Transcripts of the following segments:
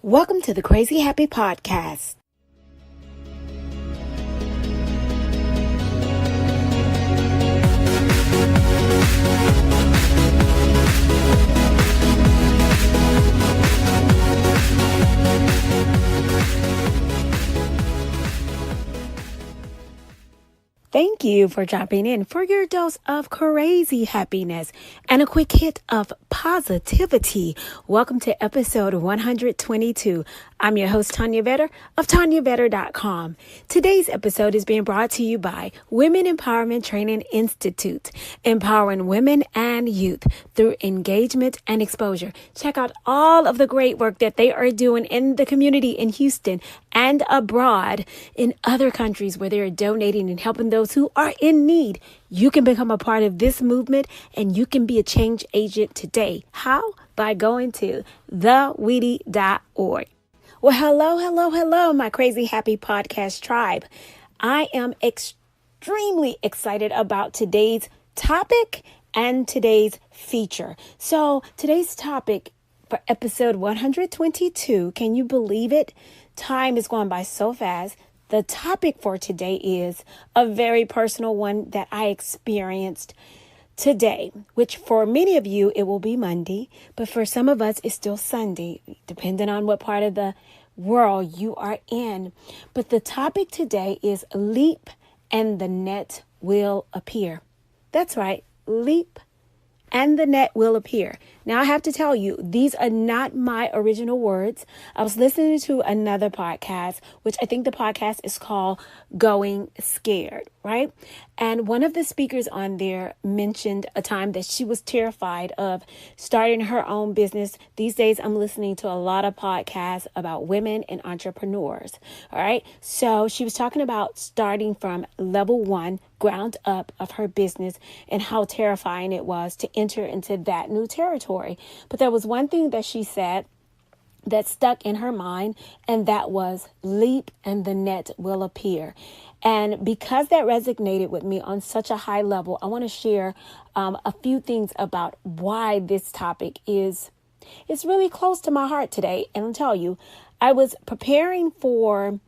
Welcome to the Crazy Happy Podcast. Thank you for dropping in for your dose of crazy happiness and a quick hit of positivity. Welcome to episode 122. I'm your host, Tanya Vetter of TanyaVetter.com. Today's episode is being brought to you by Women Empowerment Training Institute, empowering women and youth through engagement and exposure. Check out all of the great work that they are doing in the community in Houston and abroad in other countries where they are donating and helping those who are in need. You can become a part of this movement and you can be a change agent today. How? By going to theweedy.org. Well, hello, my crazy happy podcast tribe. I am extremely excited about today's topic and today's feature. So today's topic for episode 122, can you believe it? Time is going by so fast. The topic for today is a very personal one that I experienced today, which for many of you, it will be Monday, but for some of us, it's still Sunday, depending on what part of the world you are in. But the topic today is leap and the net will appear. That's right, leap and the net will appear. Now, I have to tell you, these are not my original words. I was listening to another podcast, which I think the podcast is called Going Scared, right? And one of the speakers on there mentioned a time that she was terrified of starting her own business. These days, I'm listening to a lot of podcasts about women and entrepreneurs, all right? So she was talking about starting from level one, ground up of her business and how terrifying it was to enter into that new territory. But there was one thing that she said that stuck in her mind, and that was leap and the net will appear. And because that resonated with me on such a high level, I want to share a few things about why this topic is really close to my heart today. And I'll tell you, I was preparing for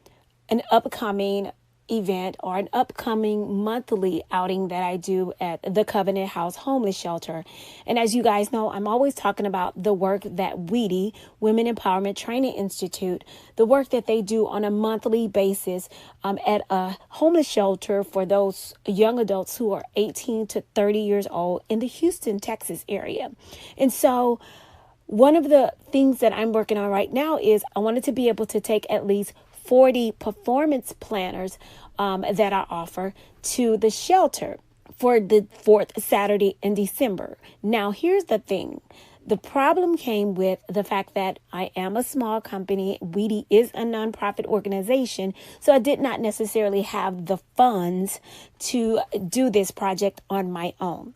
an upcoming event or an upcoming monthly outing that I do at the Covenant House Homeless Shelter. And as you guys know, I'm always talking about the work that WEDI, Women Empowerment Training Institute, the work that they do on a monthly basis at a homeless shelter for those young adults who are 18 to 30 years old in the Houston, Texas area. And so one of the things that I'm working on right now is I wanted to be able to take at least 40 performance planners that I offer to the shelter for the fourth Saturday in December. Now, here's the thing. The problem came with the fact that I am a small company. WEDI is a nonprofit organization, so I did not necessarily have the funds to do this project on my own.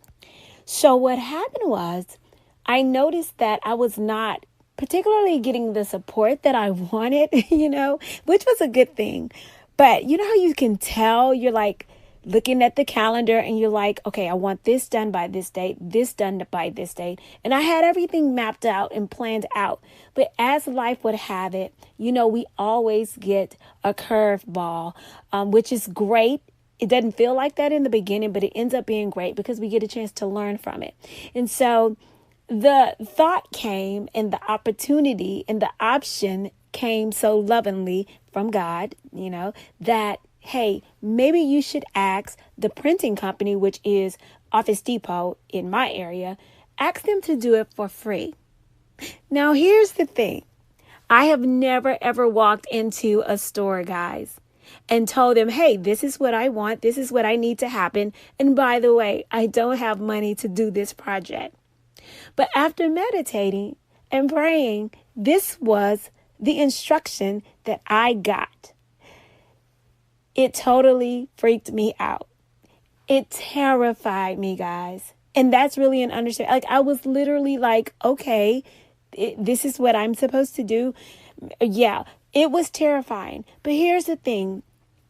So what happened was I noticed that I was not particularly getting the support that I wanted, which was a good thing. But you know how you can tell, you're like looking at the calendar and you're like, okay, I want this done by this date, this done by this date. And I had everything mapped out and planned out. But as life would have it, we always get a curveball, which is great. It doesn't feel like that in the beginning, but it ends up being great because we get a chance to learn from it. And so the thought came and the opportunity and the option came so lovingly from God, that, hey, maybe you should ask the printing company, which is Office Depot in my area, ask them to do it for free. Now, here's the thing. I have never, ever walked into a store, guys, and told them, hey, this is what I want. This is what I need to happen. And by the way, I don't have money to do this project. But after meditating and praying, this was the instruction that I got. It totally freaked me out. It terrified me, guys. And that's really an understanding. Like, I was literally like, okay, this is what I'm supposed to do. Yeah, it was terrifying. But here's the thing.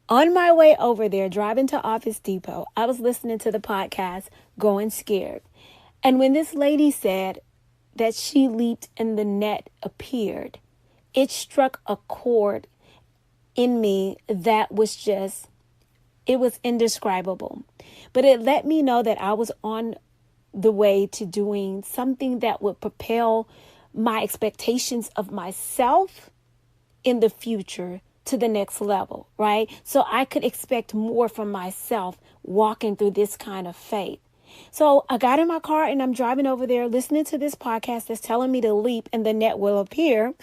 On my way over there, driving to Office Depot, I was listening to the podcast, Going Scared. And when this lady said that she leaped and the net appeared, it struck a chord in me that was just, it was indescribable. But it let me know that I was on the way to doing something that would propel my expectations of myself in the future to the next level, right? So I could expect more from myself walking through this kind of faith. So I got in my car and I'm driving over there listening to this podcast that's telling me to leap and the net will appear.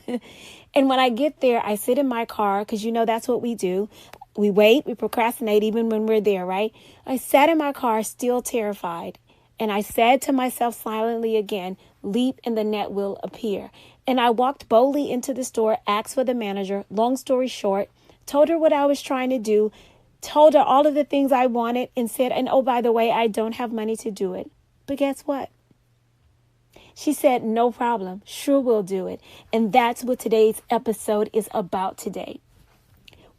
And when I get there, I sit in my car because, that's what we do. We wait, we procrastinate even when we're there, right? I sat in my car still terrified. And I said to myself silently again, leap and the net will appear. And I walked boldly into the store, asked for the manager. Long story short, told her what I was trying to do, told her all of the things I wanted and said, and oh, by the way, I don't have money to do it. But guess what? She said, no problem. Sure, we'll do it. And that's what today's episode is about today.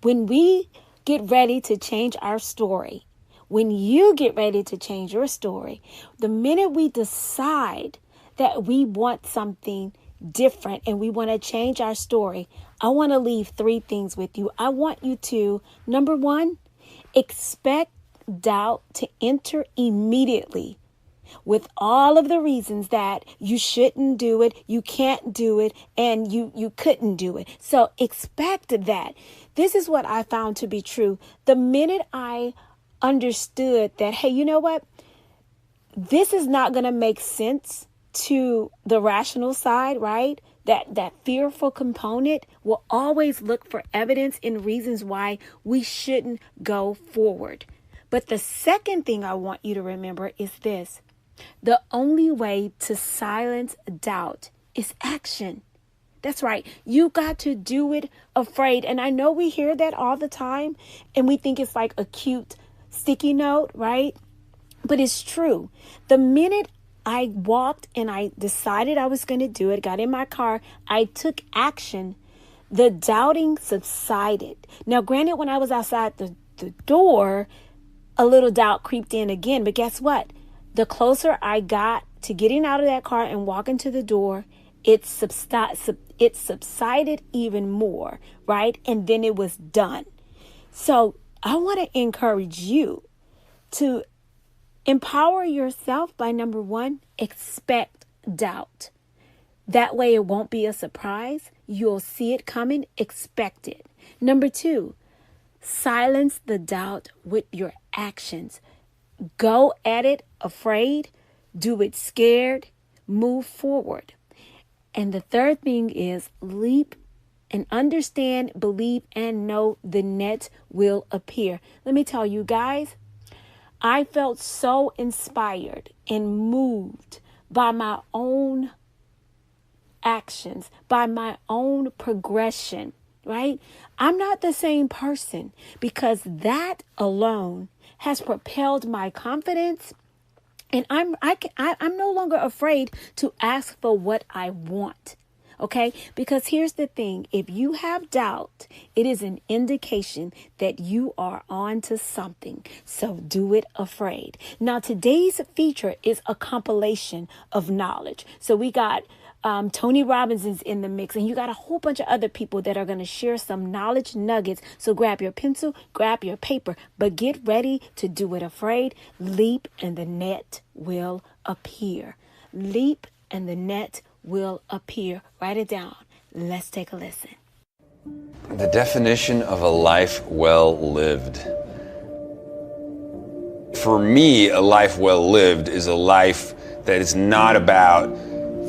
When we get ready to change our story, when you get ready to change your story, the minute we decide that we want something different and we want to change our story, I want to leave 3 things with you. I want you to, number 1, expect doubt to enter immediately with all of the reasons that you shouldn't do it, you can't do it, and you couldn't do it. So expect that. This is what I found to be true. The minute I understood that, hey, you know what? This is not going to make sense to the rational side, right? That fearful component will always look for evidence and reasons why we shouldn't go forward. But the second thing I want you to remember is this. The only way to silence doubt is action. That's right. You got to do it afraid. And I know we hear that all the time and we think it's like a cute sticky note, right? But it's true. The minute I walked and I decided I was going to do it, got in my car, I took action, the doubting subsided. Now, granted, when I was outside the door, a little doubt creeped in again. But guess what? The closer I got to getting out of that car and walking to the door, it subsided even more, right? And then it was done. So I want to encourage you to empower yourself by, number 1, expect doubt. That way it won't be a surprise. You'll see it coming, expect it. Number 2, silence the doubt with your actions. Go at it afraid, do it scared, move forward. And the third thing is leap and understand, believe, and know the net will appear. Let me tell you guys, I felt so inspired and moved by my own actions, by my own progression, right? I'm not the same person because that alone has propelled my confidence. And I'm no longer afraid to ask for what I want. Okay, because here's the thing. If you have doubt, it is an indication that you are on to something. So do it afraid. Now, today's feature is a compilation of knowledge. So we got Tony Robbins is in the mix, and you got a whole bunch of other people that are going to share some knowledge nuggets. So grab your pencil, grab your paper, but get ready to do it afraid. Leap and the net will appear. Leap and the net will appear. Write it down. Let's take a listen. The definition of a life well lived. For me, a life well lived is a life that is not about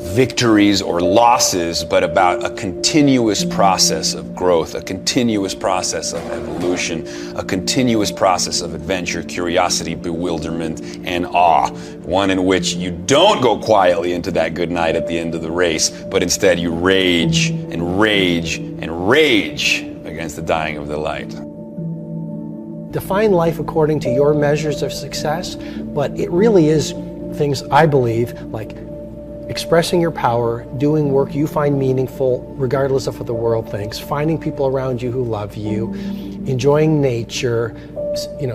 victories or losses, but about a continuous process of growth, a continuous process of evolution, a continuous process of adventure, curiosity, bewilderment, and awe. One in which you don't go quietly into that good night at the end of the race, but instead you rage and rage and rage against the dying of the light. Define life according to your measures of success, but it really is things, I believe, like expressing your power, doing work you find meaningful, regardless of what the world thinks, finding people around you who love you, enjoying nature,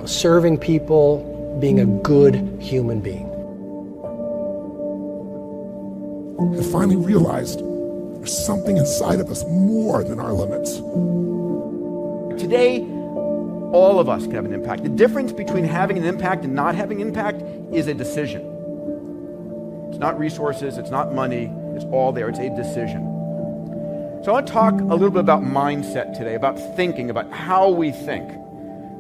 serving people, being a good human being. I finally realized There's something inside of us more than our limits. Today, all of us can have an impact. The difference between having an impact and not having impact is a decision. It's not resources, it's not money, it's all there, it's a decision. So I want to talk a little bit about mindset today, about thinking, about how we think.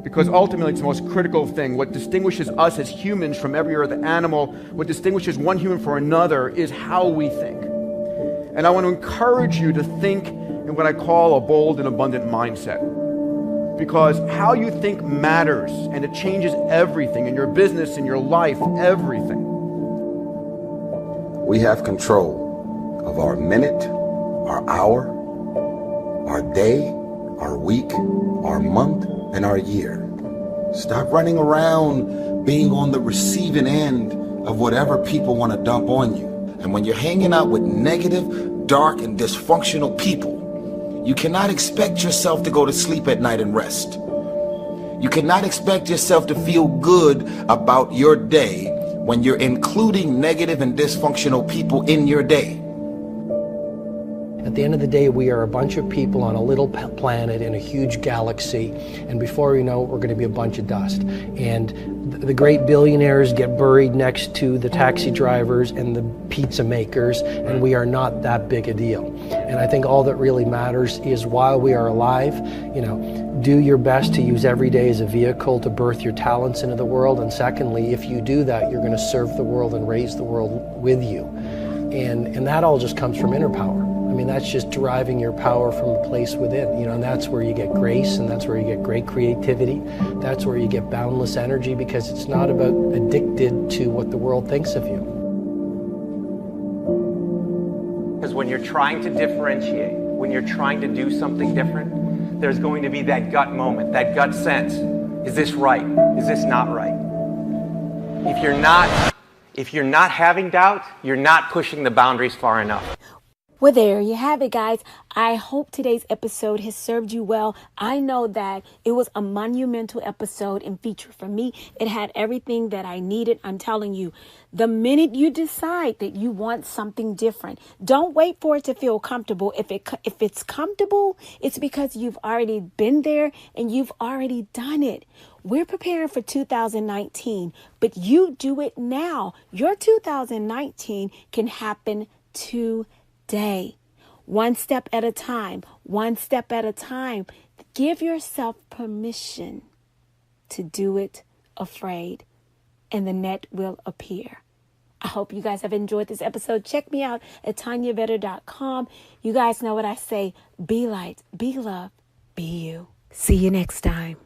Because ultimately it's the most critical thing. What distinguishes us as humans from every other animal, what distinguishes one human from another is how we think. And I want to encourage you to think in what I call a bold and abundant mindset. Because how you think matters, and it changes everything in your business, in your life, everything. We have control of our minute, our hour, our day, our week, our month, and our year. Stop running around being on the receiving end of whatever people want to dump on you. And when you're hanging out with negative, dark, and dysfunctional people, you cannot expect yourself to go to sleep at night and rest. You cannot expect yourself to feel good about your day when you're including negative and dysfunctional people in your day. At the end of the day, we are a bunch of people on a little planet in a huge galaxy, and before we know it, we're going to be a bunch of dust. And the great billionaires get buried next to the taxi drivers and the pizza makers, and we are not that big a deal. And I think all that really matters is while we are alive, do your best to use every day as a vehicle to birth your talents into the world. And secondly, if you do that, you're going to serve the world and raise the world with you. And that all just comes from inner power. I mean, that's just deriving your power from a place within, and that's where you get grace, and that's where you get great creativity. That's where you get boundless energy, because it's not about addicted to what the world thinks of you. Because when you're trying to differentiate, when you're trying to do something different, there's going to be that gut moment, that gut sense. Is this right? Is this not right? If you're not having doubt, you're not pushing the boundaries far enough. Well, there you have it, guys. I hope today's episode has served you well. I know that it was a monumental episode and feature for me. It had everything that I needed. I'm telling you, the minute you decide that you want something different, don't wait for it to feel comfortable. If it's comfortable, it's because you've already been there and you've already done it. We're preparing for 2019, but you do it now. Your 2019 can happen today. One step at a time, one step at a time. Give yourself permission to do it afraid, and the net will appear. I hope you guys have enjoyed this episode. Check me out at TanyaVetter.com. You guys know what I say. Be light, be love, be you. See you next time.